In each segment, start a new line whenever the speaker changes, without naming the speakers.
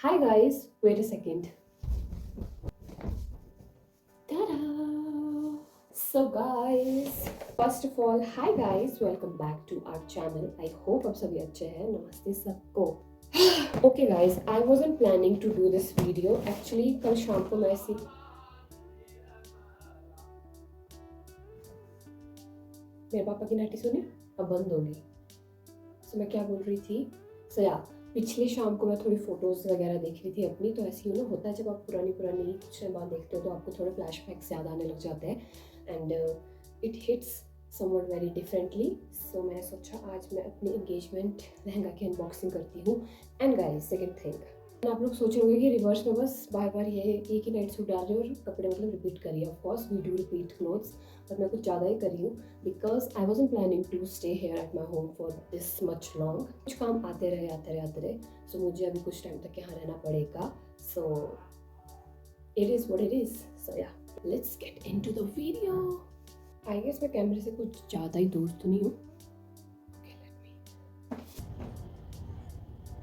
Hi guys, wait a second. Ta-da! So guys, first of all, hi guys, welcome back to our channel. I hope आप सभी अच्छे हैं. नमस्ते सबको. Okay guys, I wasn't planning to do this video. Actually, कल शाम को मैं ऐसी मेरे पापा की नाटी सुनी अब बंद होगी. So मैं क्या बोल रही थी? So yeah, पिछली शाम को मैं थोड़ी फ़ोटोज़ वगैरह देख रही थी अपनी. तो ऐसे ही ना होता है जब आप पुरानी कुछ टाइम बाद देखते हो तो आपको थोड़े फ्लैशबैक्स याद आने लग जाते हैं and it hits somewhat very differently. So मैंने सोचा आज मैं अपनी एंगेजमेंट लहंगा की अनबॉक्सिंग करती हूँ. एंड गाइस, सेकंड थिंग, आप लोग सोच रहे होंगे कि रिवर्स में बस बार बार ये एक ही नाइट सूट डाल रहे हो और कपड़े मतलब रिपीट करिए. Of course we do repeat clothes, but मैं कुछ ज़्यादा ही करी हूँ because I wasn't planning to stay here at my home for this much long. कुछ काम आते रहे. सो मुझे अभी कुछ टाइम तक यहाँ रहना पड़ेगा. So it is what it is. So yeah, let's get into the video. I guess मैं कैमरे से कुछ ज़्यादा ही दूर तो नहीं हूँ.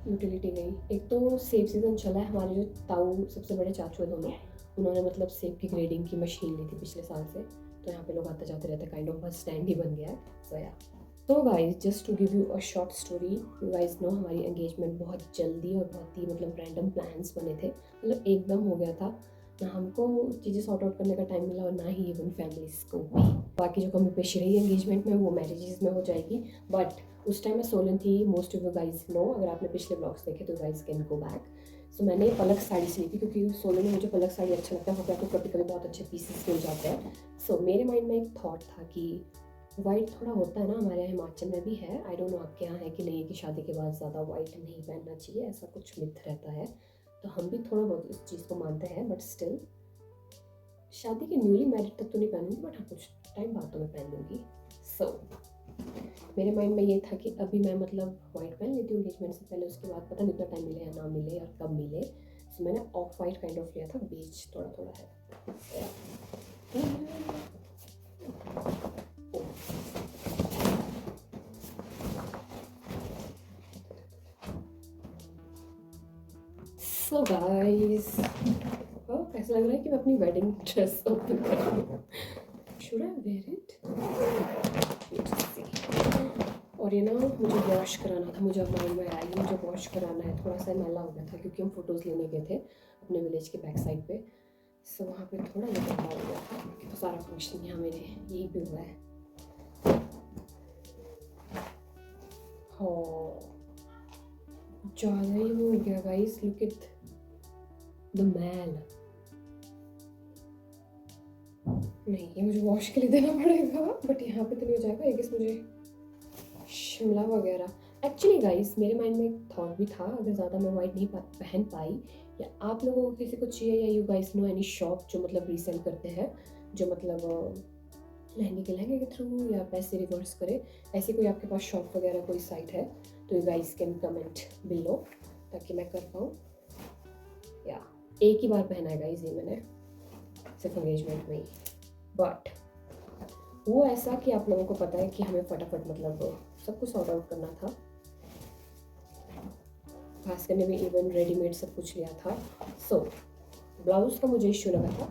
यूटिलिटी गई. एक तो सेब सीज़न चला है. हमारे जो ताऊ सबसे बड़े चाचू हैं दोनों, उन्होंने मतलब सेब की ग्रेडिंग की मशीन ली थी पिछले साल से. तो यहाँ पे लोग आते जाते रहते, काइंड ऑफ बस स्टैंड ही बन गया है. सो या, तो guys just to give you a short story, you guys know हमारी एंगेजमेंट बहुत जल्दी और बहुत ही मतलब रैंडम प्लान्स बने थे. मतलब एकदम हो गया था. ना हमको चीज़ें सॉर्ट आउट करने का टाइम मिला और ना ही इवन फैमिलीज को भी. बाकी जो कमी पेशी रही एंगेजमेंट में वो मैरिजेस में हो जाएगी. बट उस टाइम मैं सोलन थी. Most of you guys know, अगर आपने पिछले ब्लॉग्स देखे तो guys can go back. So मैंने पलक साड़ी सी ली थी क्योंकि सोलन में मुझे पलक साड़ी अच्छा लगता है. वहाँ पे आपको कभी कभी बहुत अच्छे पीसेस मिल जाते हैं. सो मेरे माइंड में एक थॉट था कि वाइट थोड़ा होता है ना, हमारे यहाँ हिमाचल में भी है. आई डोंट नो आपके यहाँ है कि नहीं, कि शादी के बाद ज़्यादा वाइट नहीं पहनना चाहिए, ऐसा कुछ मिथ रहता है. तो हम भी थोड़ा बहुत इस चीज़ को मानते हैं. बट स्टिल शादी के न्यूली मैरिड तक तो नहीं पहनूंगी, बट हाँ कुछ टाइम बाद तो मैं पहन लूँगी. सो मेरे माइंड में ये था कि अभी मैं मतलब वाइट पहन लेती हूँ एंगेजमेंट से पहले. उसके बाद पता नहीं इतना टाइम मिले या ना मिले या कब मिले. सो मैंने ऑफ वाइट काइंड ऑफ लिया था. बीच थोड़ा थोड़ा है. सो गाइस, ऐसा लग रहा है कि मैं अपनी वेडिंग ड्रेस ओपन कर रही हूँ. Should I wear it? और ये ना मुझे वॉश कराना था. मुझे अब माइंड में आया कि मुझे वॉश कराना है. थोड़ा सा मैला हो गया था क्योंकि हम फ़ोटोज़ लेने गए थे अपने विलेज के बैक साइड पे. सो वहाँ पे थोड़ा ये गंदा हो गया था. तो सारा फंक्शन यहाँ मेरे यहीं पे हुआ है. हाँ, ज़्यादा ही वो हो गया गाइस. लुक एट द मैल. नहीं, ये मुझे वॉश के लिए देना पड़ेगा. बट यहाँ पे तो नहीं हो जाएगा. आई गेस मुझे शिमला वगैरह. एक्चुअली गाइस, मेरे माइंड में एक थॉट भी था, अगर ज़्यादा मैं वाइट नहीं पहन पाई या आप लोगों को किसी को चाहिए, या you guys know any shop जो मतलब रीसेल करते हैं, जो मतलब लहंगे के थ्रू या पैसे रिवर्स करे, ऐसी कोई आपके पास शॉप वगैरह कोई साइट है तो you guys can comment below ताकि मैं कर पाऊँ. या एक ही बार पहना है गाइस ये मैंने, सिर्फ एंगेजमेंट में ही. बट वो ऐसा कि आप लोगों को पता है कि हमें फटाफट मतलब सब कुछ सॉर्ट आउट करना था. खास करने में इवन रेडीमेड सब कुछ लिया था. सो ब्लाउज़ का मुझे इश्यू लगा था.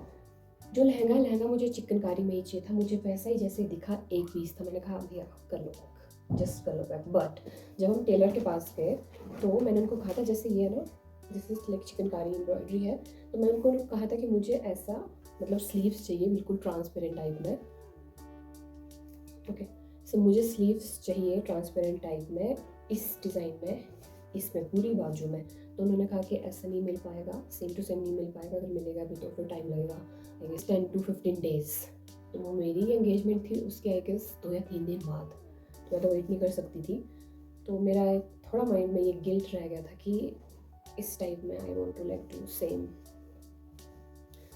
जो लहंगा मुझे चिकनकारी में ही चाहिए था. मुझे वैसा ही जैसे दिखा एक पीस था. मैंने कहा भैया कर लो पैक, जस्ट कर लो पैक. बट जब हम टेलर के पास गए तो मैंने उनको कहा था जैसे ये ना, this is like chikankari embroidery है. तो मैंने उनको कहा था कि मुझे ऐसा मतलब स्लीव्स चाहिए बिल्कुल ट्रांसपेरेंट टाइप में. ओके, सो मुझे स्लीव्स चाहिए ट्रांसपेरेंट टाइप में, इस डिज़ाइन में, इसमें पूरी बाजू में. तो उन्होंने कहा कि ऐसा नहीं मिल पाएगा, सेम टू सेम नहीं मिल पाएगा. अगर मिलेगा भी तो फिर टाइम लगेगा, आई गेस 10 to 15 डेज़. तो मेरी एंगेजमेंट थी उसके आई गेस 2 या 3 दिन बाद. तो मैं तो वेट नहीं कर सकती थी. तो मेरा थोड़ा माइंड में ये गिल्ट रह गया था कि इस टाइप में I want to like do same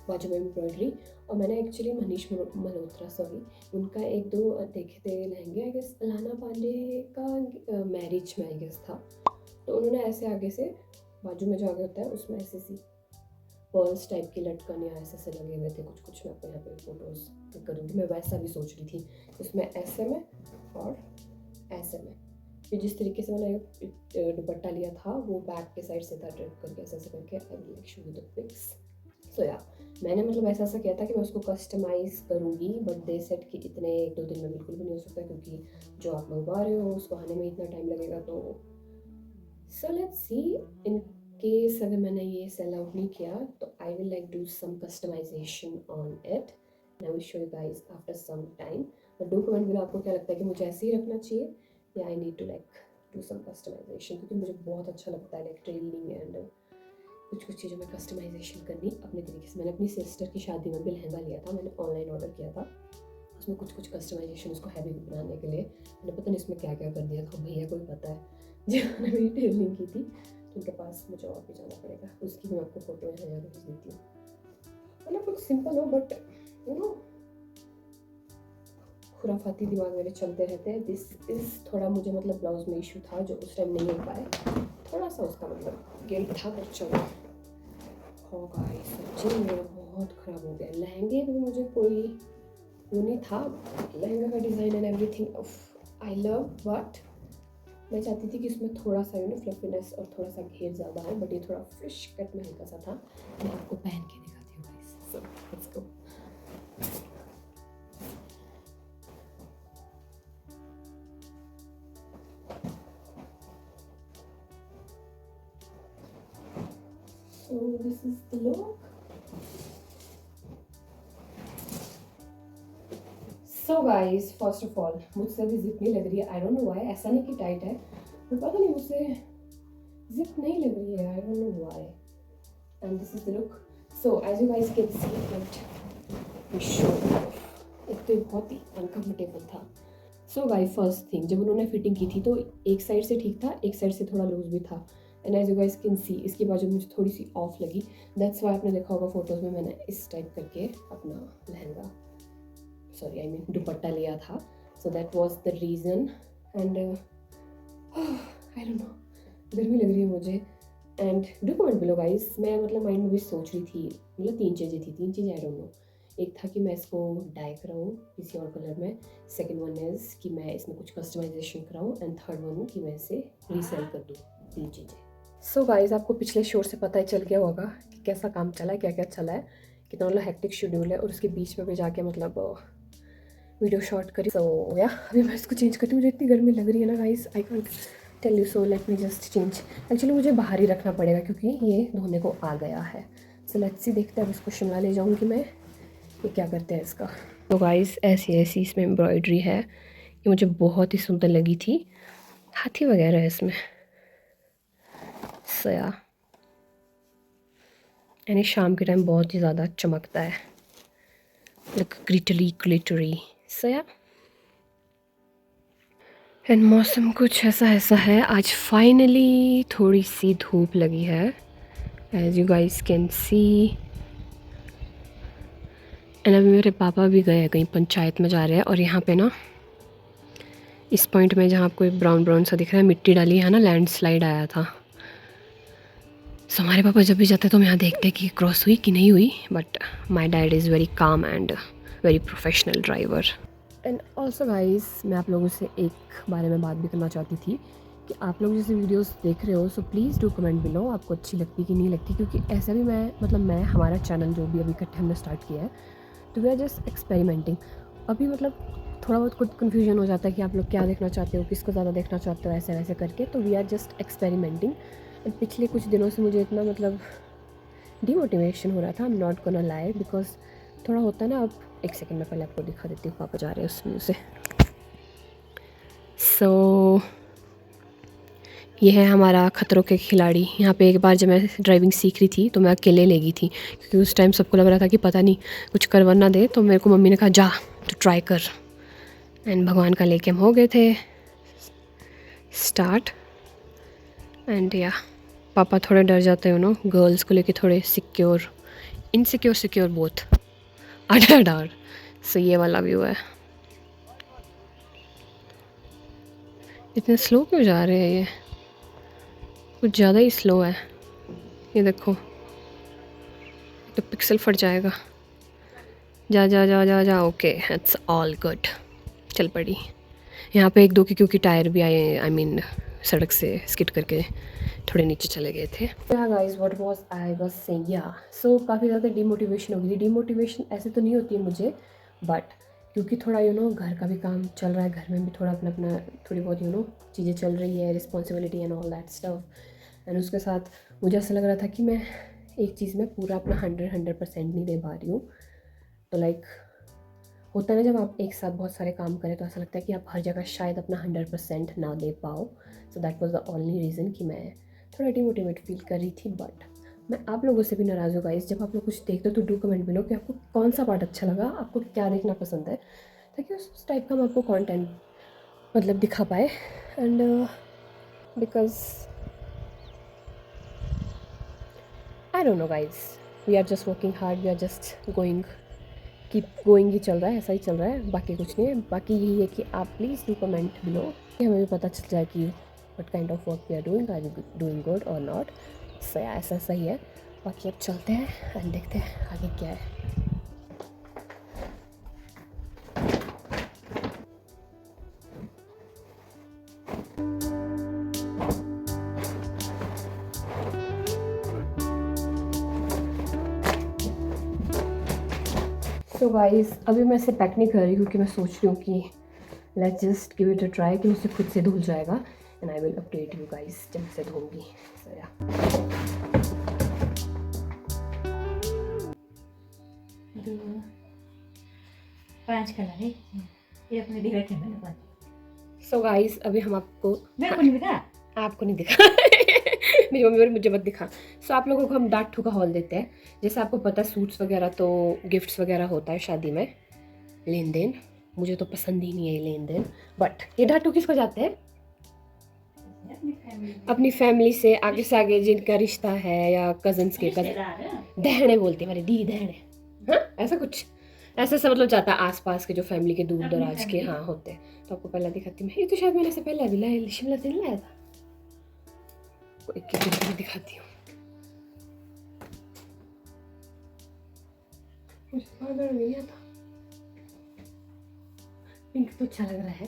बाजू में एम्ब्रॉयडरी. और मैंने एक्चुअली मनीष मल्होत्रा उनका एक दो देखे थे लहंगे. आई गेस अलाना पांडे का मैरिज में आई गेस था. तो उन्होंने ऐसे आगे से बाजू में जो आगे होता है उसमें ऐसे सी पर्ल्स टाइप की लटकन या ऐसे से लगे हुए थे कुछ कुछ. मैं आपको यहाँ पे फोटोज़ क्लिक करूँगी. मैं वैसा भी सोच रही थी उसमें ऐसे में और ऐसे में. कि जिस तरीके से मैंने दुपट्टा लिया था वो बैक के साइड से था ड्रिप करके ऐसे करके। I will like show you the pics. So yeah मैंने मतलब ऐसा किया था कि मैं उसको कस्टमाइज़ करूँगी, बट दे सेट कि इतने 1-2 दिन में बिल्कुल भी नहीं हो सकता, क्योंकि जो आप मंगवा रहे हो उसको आने में इतना टाइम लगेगा। तो so let's see, in case अगर मैंने ये सेल आउट नहीं किया तो I will like do some customization on it. I will show you guys after some time. But do comment below आपको क्या लगता है कि मुझे ऐसे ही रखना चाहिए या I need to like do some customization, क्योंकि मुझे बहुत अच्छा लगता है लाइक ट्रेलिंग एंड कुछ चीज़ों में कस्टमाइजेशन करनी अपने तरीके से। मैंने अपनी सिस्टर की शादी में भी लहंगा लिया था, मैंने ऑनलाइन ऑर्डर किया था। उसमें कुछ कस्टमाइजेशन उसको हैवी बनाने के लिए मैंने पता नहीं इसमें क्या क्या कर दिया था, भैया को ही पता है जिन्होंने मेरी ट्रेनिंग की थी। तो उनके पास मुझे और भी जाना पड़ेगा, उसकी भी मैं आपको फोटो यहाँ भेज देती हूँ। मतलब कुछ सिंपल हो बट यू नो खुराफाती दिमाग मेरे चलते रहते हैं। दिस इज़ थोड़ा मुझे मतलब ब्लाउज में इशू था जो उस टाइम नहीं हो पाए, थोड़ा सा उसका मतलब गिल्ट था, पर चलो हो गाइस सच्ची मेरा बहुत ख़राब हो गया। लहंगे में मुझे कोई वो नहीं था, लहंगा का design and everything I love, but मैं चाहती थी कि इसमें थोड़ा सा फ्लफीनेस और थोड़ा सा घेर ज़्यादा है, बट ये थोड़ा फिश कट में हल्का सा था। मैं आपको पहन के दिखाती हूँ guys, so let's go. So this is the look. So guys, first of all मुझसे भी जिप नहीं लग रही है, आई डोंट नो व्हाई। ऐसा नहीं कि टाइट है, पर पता नहीं मुझसे जिप नहीं लग रही है, I don't know why. And this is the look. So as you guys can see it show, एक तो बहुत ही अनकम्फर्टेबल था। सो गाइस फर्स्ट थिंग, जब उन्होंने फिटिंग की थी तो एक साइड से ठीक था, एक साइड से थोड़ा लूज भी था। And as you guys can see इसकी बाजू मुझे थोड़ी सी ऑफ लगी। दैट्स वाई आपने देखा होगा फोटोज़ में मैंने इस टाइप करके अपना लहंगा, सॉरी आई मीन दुपट्टा लिया था। So that was the reason. And I don't no, गर्मी लग रही है मुझे। And do comment below guys. मैं मतलब माइंड में भी सोच रही थी, मतलब तीन चीज़ें आई डोंट नो। एक था कि मैं इसको डाई कराऊँ किसी और कलर में, सेकेंड वन इज़ कि मैं इसमें कुछ कस्टमाइजेशन कराऊँ, एंड थर्ड वन कि मैं इसे रीसेल कर दूँ। तीन चीज़ें। सो गाइस आपको पिछले शो से पता ही चल गया होगा कि कैसा काम चला है, क्या क्या चला है, कितना मतलब हेक्टिक शेड्यूल है, और उसके बीच में भी जाके मतलब वीडियो शॉट करी। सो या अभी मैं इसको चेंज करती हूँ, मुझे इतनी गर्मी लग रही है ना guys, I can't tell you. So let me just change. Actually मुझे बाहर ही रखना पड़ेगा क्योंकि ये धोने को आ गया है। सो लेट्स सी, देखते हैं अब इसको शिमला ले जाऊँगी मैं, ये क्या करते हैं इसका। तो गाइस ऐसी इसमें एम्ब्रॉयडरी है, ये मुझे बहुत ही सुंदर लगी थी, हाथी वगैरह है इसमें। सो या यानी शाम के टाइम बहुत ही ज़्यादा चमकता है, लाइक ग्लिटरी। सो या एंड मौसम कुछ ऐसा है। आज फाइनली थोड़ी सी धूप लगी है, as you guys can see. And अभी मेरे पापा भी गए हैं कहीं, पंचायत में जा रहे हैं। और यहाँ पे ना इस पॉइंट में जहाँ आपको ब्राउन सा दिख रहा है, मिट्टी डाली है ना, लैंडस्लाइड आया था। सो हमारे पापा जब भी जाते तो हम यहाँ देखते कि क्रॉस हुई कि नहीं हुई। But my dad is very calm and very professional driver. And also guys मैं आप लोगों से एक बारे में बात भी करना चाहती थी कि आप लोग जैसे वीडियोस देख रहे हो, so please do comment below आपको अच्छी लगती कि नहीं लगती। क्योंकि ऐसा भी मैं हमारा चैनल जो भी अभी इकट्ठे हमने स्टार्ट किया है, तो वी आर जस्ट एक्सपेरिमेंटिंग। अभी मतलब थोड़ा बहुत कुछ कन्फ्यूजन हो जाता है कि आप लोग क्या देखना चाहते हो, किसको ज़्यादा देखना चाहते हो, ऐसे वैसे करके। तो we are just experimenting. And पिछले कुछ दिनों से मुझे इतना मतलब डीमोटिवेशन हो रहा था, I am not gonna lie, because थोड़ा होता है ना। अब एक सेकंड में पहले आपको दिखा देती हूँ, पापा जा रहे हैं उस व्यू से। सो ये है हमारा खतरों के खिलाड़ी। यहाँ पे एक बार जब मैं ड्राइविंग सीख रही थी तो मैं अकेले ले गई थी, क्योंकि उस टाइम सबको लग रहा था कि पता नहीं कुछ करवा ना दे। तो मेरे को मम्मी ने कहा जा तो ट्राई कर, एंड भगवान का लेके हम हो गए थे स्टार्ट। एंड या पापा थोड़े डर जाते हो नो, गर्ल्स को लेके थोड़े सिक्योर बोथ डर। सो ये वाला व्यू है। इतने स्लो क्यों जा रहे हैं ये, कुछ ज़्यादा ही स्लो है। ये देखो तो पिक्सल फट जाएगा। जा जा जा जा जा ओके इट्स ऑल गुड, चल पड़ी। यहाँ पे एक दो के क्योंकि टायर भी आए, आई मीन सड़क से स्किड करके थोड़े नीचे चले गए थे। Guys what was I was saying, या सो काफ़ी ज़्यादा डिमोटिवेशन हो गई। डिमोटिवेशन ऐसे तो नहीं होती है मुझे, बट क्योंकि थोड़ा घर का भी काम चल रहा है, घर में भी थोड़ा अपना अपना थोड़ी बहुत चीज़ें चल रही है, responsibility and all that stuff. And उसके साथ मुझे ऐसा लग रहा था कि मैं एक चीज़ में पूरा अपना 100% नहीं दे पा रही हूँ। तो लाइक होता है ना, जब आप एक साथ बहुत सारे काम करें तो ऐसा लगता है कि आप हर जगह शायद अपना 100% ना दे पाओ। So that was the only reason कि मैं थोड़ा डिमोटिवेट फील कर रही थी। बट मैं आप लोगों से भी नाराज़ हूँ गाइस, जब आप लोग कुछ देखते हो तो डू कमेंट बिलो कि आपको कौन सा पार्ट अच्छा लगा, आपको क्या देखना पसंद है, ताकि उस टाइप का हम आपको कंटेंट मतलब दिखा पाए। And because I don't know guys, we are just working hard, we are just going, keep going ही चल रहा है, ऐसा ही चल रहा है, बाकी कुछ नहीं है। बाकी यही है कि आप प्लीज़ डू कमेंट बिलो कि हमें भी पता चल जाए कि what kind of work we are doing, are we doing good और नॉट। सो ऐसा सही है। बाकी अब चलते हैं एंड देखते हैं आगे क्या है। सो गाइस अभी मैं इसे पैक नहीं कर रही क्योंकि मैं सोच रही हूँ कि let's just give it a try कि मुझसे खुद से धुल जाएगा। And I will update you guys जब से धोऊंगी। सो या
5 कलर है, ये अपने दिखा के मैंने 5।
सो गाइस अभी हम आपको,
मेरे को नहीं दिखा,
आपको नहीं दिखा मेरी मम्मी बोली मुझे मत दिखा। सो आप लोगों को हम डाटू का हॉल देते हैं। जैसे आपको पता है सूट्स वगैरह तो गिफ्ट्स वगैरह होता है शादी में, लेन देन। मुझे तो पसंद ही नहीं है ये लेन देन। बट ये डाटू किसको जाते हैं? अपनी फैमिली से आगे जिनका रिश्ता है, या कजन्स के कजन, दहने बोलते हैं, मेरे दी दहने, हाँ ऐसा कुछ, ऐसा सब मतलब जाता है आसपास के जो फैमिली के दूर दराज के हाँ होते हैं। तो आपको पहले दिखाती हूँ, ये तो शायद मैंने इससे पहले अभी लाया, शिमला से नहीं लाया था। एक भी दिखाती हूँ, नहीं आता। पिंक तो अच्छा लग रहा है।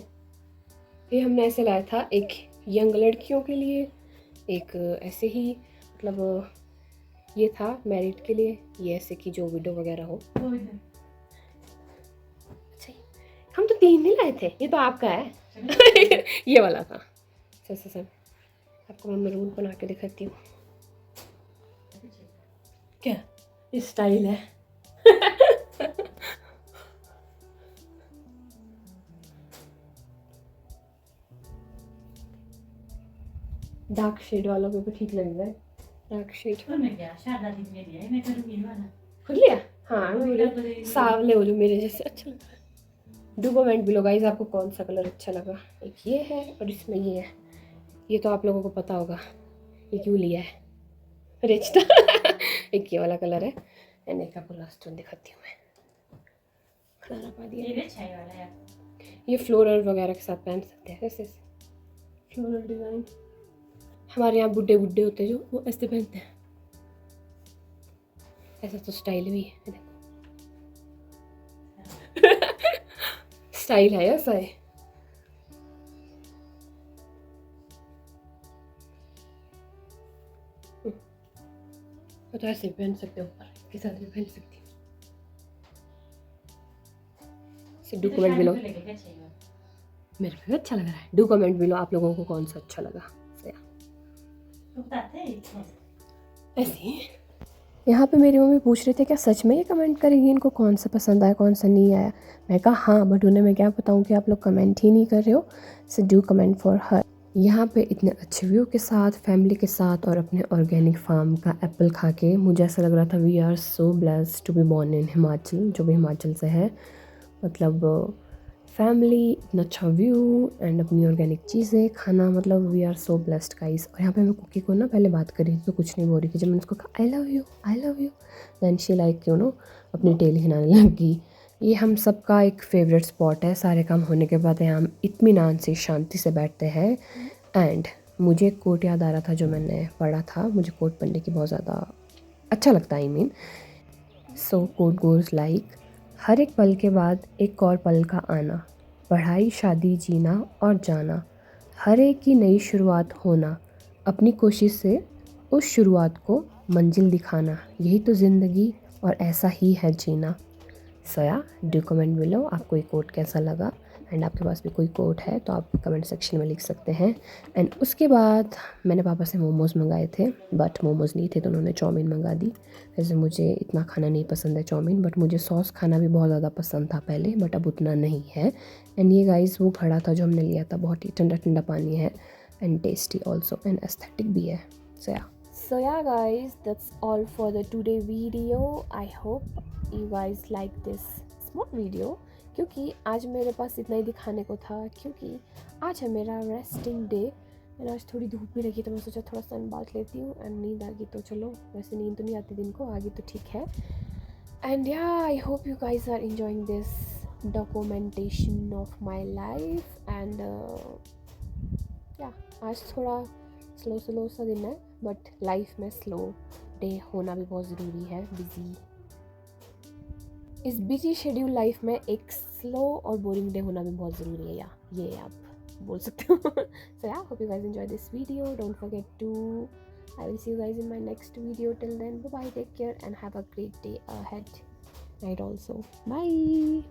ये हमने ऐसे लाया था, एक यंग लड़कियों के लिए, एक ऐसे ही मतलब ये था मैरिड के लिए, ये ऐसे कि जो विडो वगैरह हो। अच्छा हम तो 3 नहीं लाए थे, ये तो आपका है ये वाला था। सर आपको मैं मरून बना के दिखाती हूँ। क्या स्टाइल है डार्क शेड वालों पे भी ठीक लगेगा। डार्क शेड खुद लिया, हाँ मुझे सावले हो जो मेरे जैसे अच्छा लग रहा है। डू कमेंट बिलो गाइस आपको कौन सा कलर अच्छा लगा। एक ये है और इसमें ये है, ये तो आप लोगों को पता होगा ये क्यों लिया है, रिच था एक ये वाला कलर है। एंड एक आपको लास्ट वन दिखाती हूँ मैं, खाना पा दिया। ये फ्लोरल वगैरह के साथ पहन सकते हैं, ऐसे फ्लोरल डिज़ाइन। हमारे यहाँ बुड्ढे बुड्ढे होते हैं जो, वो ऐसे पहनते हैं। ऐसा तो स्टाइल भी है, देखो स्टाइल है ऐसा है। तो ऐसे भी पहन सकते हो, ऊपर के साथ भी पहन सकती हूँ। डू कमेंट बिलो, मेरे को अच्छा लग रहा है। डू कमेंट बिलो आप लोगों को कौन सा अच्छा लगा। ऐसे यहाँ पे मेरी मम्मी पूछ रहे थे क्या सच में ये कमेंट करेगी इनको कौन सा पसंद आया कौन सा नहीं आया। मैं कहा हाँ, बट उन्हें मैं क्या बताऊँ कि आप लोग कमेंट ही नहीं कर रहे हो। So do comment for her. यहाँ पे इतने अच्छे व्यू के साथ, फैमिली के साथ और अपने ऑर्गेनिक फार्म का एप्पल खा के मुझे ऐसा लग रहा था we are so blessed to be born in Himachal, जो भी हिमाचल से है। मतलब फैमिली, इतना अच्छा व्यू एंड अपनी ऑर्गेनिक चीज़ें खाना, मतलब we are so blessed guys. और यहाँ पे मैं कुकी को ना पहले बात करी तो कुछ नहीं बोल रही थी। जब मैंने उसको कहा I love you then she like अपनी टेल हिलाने लगी। ये हम सबका एक फेवरेट स्पॉट है। सारे काम होने के बाद यहाँ हम इत्मीनान से शांति से बैठते हैं। एंड मुझे एक कोट याद आ रहा था जो मैंने पढ़ा था, मुझे कोट पढ़ने की बहुत ज़्यादा अच्छा लगता है। I mean so quote goes like, हर एक पल के बाद एक और पल का आना, पढ़ाई शादी जीना और जाना, हर एक की नई शुरुआत होना, अपनी कोशिश से उस शुरुआत को मंजिल दिखाना, यही तो ज़िंदगी और ऐसा ही है जीना। सो या डू कमेंट बिलो आपको ये कोट कैसा लगा, एंड आपके पास भी कोई कोट है तो आप कमेंट सेक्शन में लिख सकते हैं। एंड उसके बाद मैंने पापा से मोमोज़ मंगाए थे, बट मोमोज़ नहीं थे तो उन्होंने चाउमीन मंगा दी। वैसे मुझे इतना खाना नहीं पसंद है चाउमीन, बट मुझे सॉस खाना भी बहुत ज़्यादा पसंद था पहले, बट अब उतना नहीं है। एंड ये गाइस वो घड़ा था जो हमने लिया था, बहुत ही ठंडा ठंडा पानी है and tasty also and aesthetic भी है। So yeah guys, that's all for the today video. I hope you guys like this small video, क्योंकि आज मेरे पास इतना ही दिखाने को था, क्योंकि आज है मेरा रेस्टिंग डे एंड आज थोड़ी धूप भी रखी तो मैं सोचा थोड़ा सन बात लेती हूँ। एंड नींद आ गई तो चलो, वैसे नींद तो नहीं आती दिन को, आ गई तो ठीक है। And yeah I hope you guys are enjoying this documentation of my life and आज थोड़ा स्लो सा दिन है, बट लाइफ में स्लो डे होना भी बहुत ज़रूरी है। इस बिजी शेड्यूल लाइफ में एक स्लो और बोरिंग डे होना भी बहुत ज़रूरी है, या ये आप बोल सकते हो। So yeah hope you guys enjoy this video, don't forget to, I will see you guys in my next video, till then bye bye, take care and have a great day ahead, night also, bye.